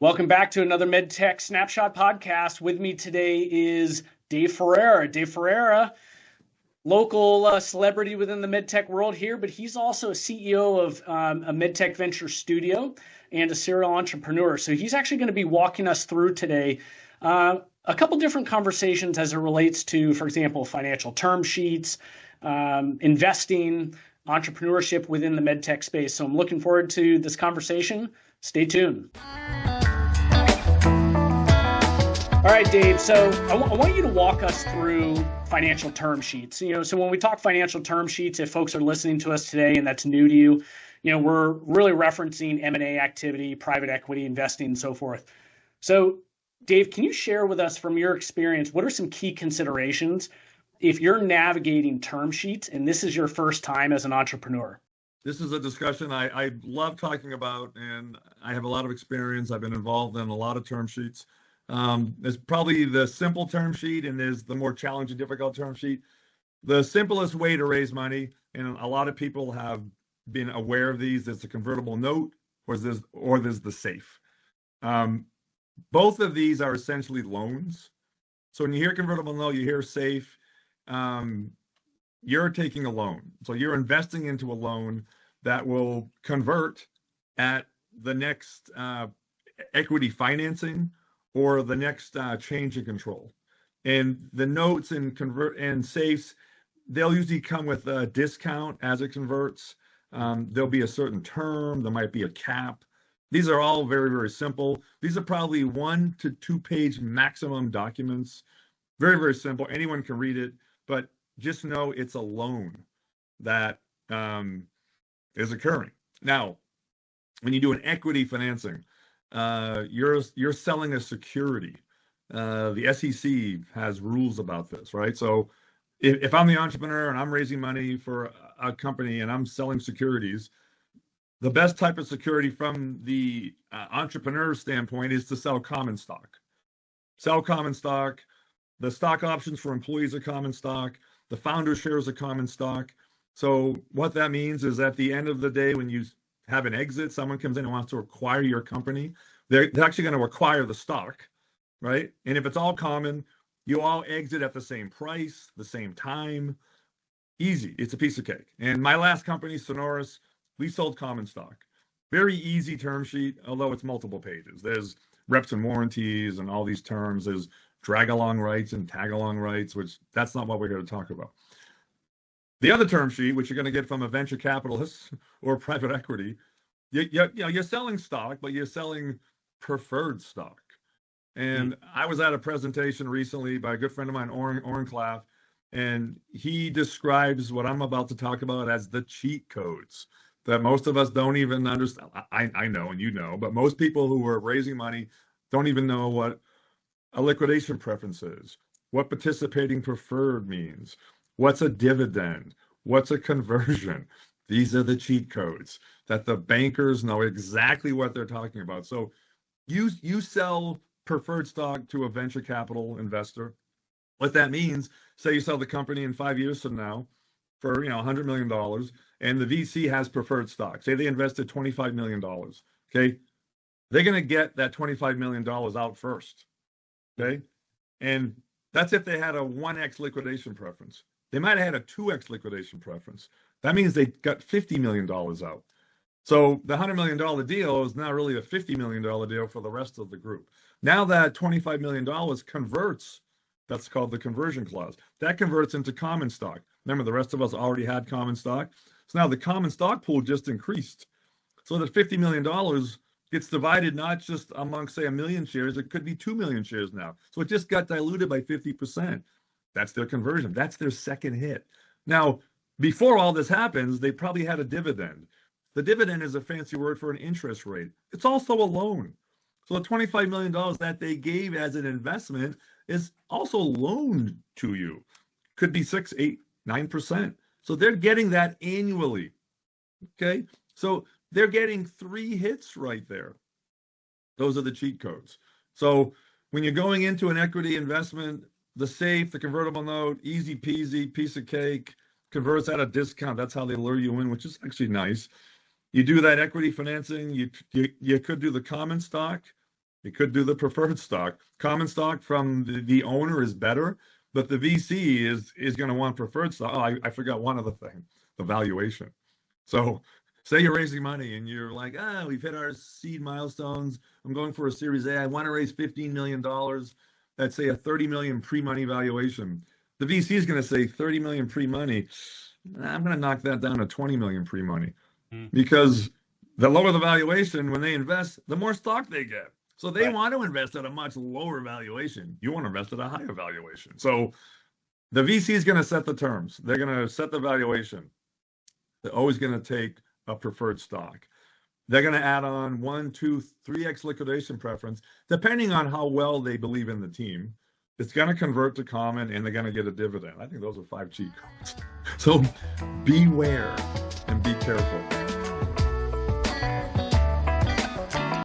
Welcome back to another Medtech Snapshot Podcast. With me today is Dave Ferrera. Dave Ferrera, local celebrity within the medtech world here, but he's also a CEO of a medtech venture studio and a serial entrepreneur. So he's actually going to be walking us through today a couple different conversations as it relates to, for example, financial term sheets, investing, entrepreneurship within the medtech space. So I'm looking forward to this conversation. Stay tuned. All right, Dave. So I want you to walk us through financial term sheets. So when we talk financial term sheets, if folks are listening to us today and that's new to you, we're really referencing M&A activity, private equity investing, and so forth. So, Dave, can you share with us from your experience, what are some key considerations if you're navigating term sheets and this is your first time as an entrepreneur? This is a discussion I love talking about, and I have a lot of experience. I've been involved in a lot of term sheets. There's probably the simple term sheet and there's the more challenging, difficult term sheet. The simplest way to raise money, and a lot of people have been aware of these, is the convertible note or there's the safe. Both of these are essentially loans. So when you hear convertible note, you hear safe, you're taking a loan. So you're investing into a loan that will convert at the next equity financing or the next change in control. And the notes and safes, they'll usually come with a discount as it converts. There'll be a certain term, there might be a cap. These are all very, very simple. These are probably 1 to 2 page maximum documents. Very, very simple. Anyone can read it, but just know it's a loan that is occurring. Now, when you do an equity financing, you're selling a security. The SEC has rules about this, right? So if I'm the entrepreneur and I'm raising money for a company and I'm selling securities, the best type of security from the entrepreneur standpoint is to sell common stock. Sell common stock. The stock options for employees are common stock. The founder shares are common stock. So what that means is at the end of the day, when you have an exit, someone comes in and wants to acquire your company, they're actually going to acquire the stock, right? And if it's all common, you all exit at the same price, the same time. Easy. It's a piece of cake. And my last company, Sonoris, we sold common stock. Very easy term sheet, although it's multiple pages. There's reps and warranties and all these terms. There's drag along rights and tag along rights, which that's not what we're going to talk about. The other term sheet, which you're going to get from a venture capitalist or private equity, you're selling stock, but you're selling preferred stock. And I was at a presentation recently by a good friend of mine, Oren Klaff, and he describes what I'm about to talk about as the cheat codes that most of us don't even understand. I know, and you know, but most people who are raising money don't even know what a liquidation preference is, what participating preferred means, what's a dividend, what's a conversion. These are the cheat codes that the bankers know exactly what they're talking about. So you sell preferred stock to a venture capital investor. What that means, say you sell the company in 5 years from now for $100 million, and the VC has preferred stock. Say they invested $25 million. Okay, they're going to get that $25 million out first. Okay, and that's if they had a 1x liquidation preference. They might have had a 2x liquidation preference. That means they got $50 million out. So the $100 million deal is now really a $50 million deal for the rest of the group. Now that $25 million converts, that's called the conversion clause. That converts into common stock. Remember, the rest of us already had common stock. So now the common stock pool just increased. So the $50 million gets divided not just amongst, say, 1 million shares. It could be 2 million shares now. So it just got diluted by 50%. That's their conversion. That's their second hit. Now, before all this happens, they probably had a dividend. The dividend is a fancy word for an interest rate. It's also a loan. So the $25 million that they gave as an investment is also loaned to you. Could be 6, 8, 9%. So they're getting that annually. Okay? So they're getting 3 hits right there. Those are the cheat codes. So when you're going into an equity investment, the safe, the convertible note, easy peasy, piece of cake, converts at a discount. That's how they lure you in, which is actually nice. You do that equity financing, you could do the common stock, It could do the preferred stock. Common stock from the owner is better, but the VC is going to want preferred stock. Oh, I forgot one other thing, the valuation. So say you're raising money and you're like, we've hit our seed milestones. I'm going for a Series A. I want to raise $15 million. Let's say a $30 million pre-money valuation. The VC is going to say 30 million pre-money. I'm going to knock that down to 20 million pre-money because the lower the valuation, when they invest, the more stock they get. So they want to invest at a much lower valuation. You want to invest at a higher valuation. So the VC is going to set the terms. They're going to set the valuation. They're always going to take a preferred stock. They're going to add on 1, 2, 3x liquidation preference, depending on how well they believe in the team. It's going to convert to common, and they're going to get a dividend. I think those are 5 cheat codes. So beware and be careful.